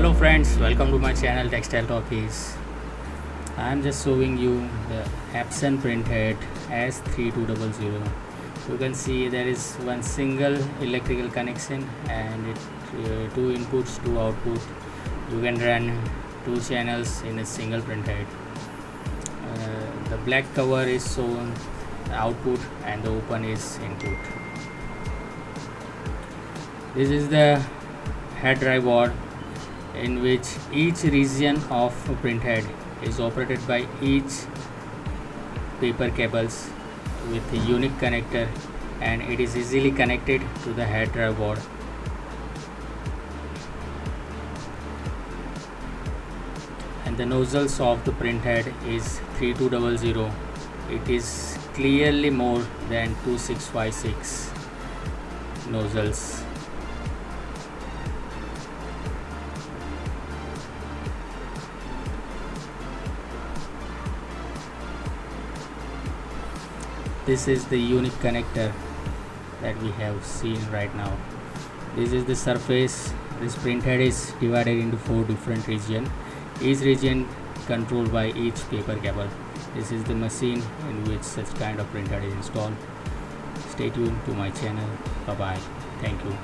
Hello friends, welcome to my channel Textile Talkies. I am just showing you the Epson Printhead S3200. You can see there is one single electrical connection and two inputs, two output. You can run two channels in a single printhead. The black cover is shown output and the open is input. This is the head drive board in which each region of printhead is operated by each paper cables with a unique connector, and it is easily connected to the head drive board. And the nozzles of the printhead is 3200. It is clearly more than 2656 nozzles. This is the unique connector that we have seen right now. This is the surface. This printhead is divided into 4 different regions. Each region controlled by each paper cable. This is the machine in which such kind of printhead is installed. Stay tuned to my channel. Bye bye. Thank you.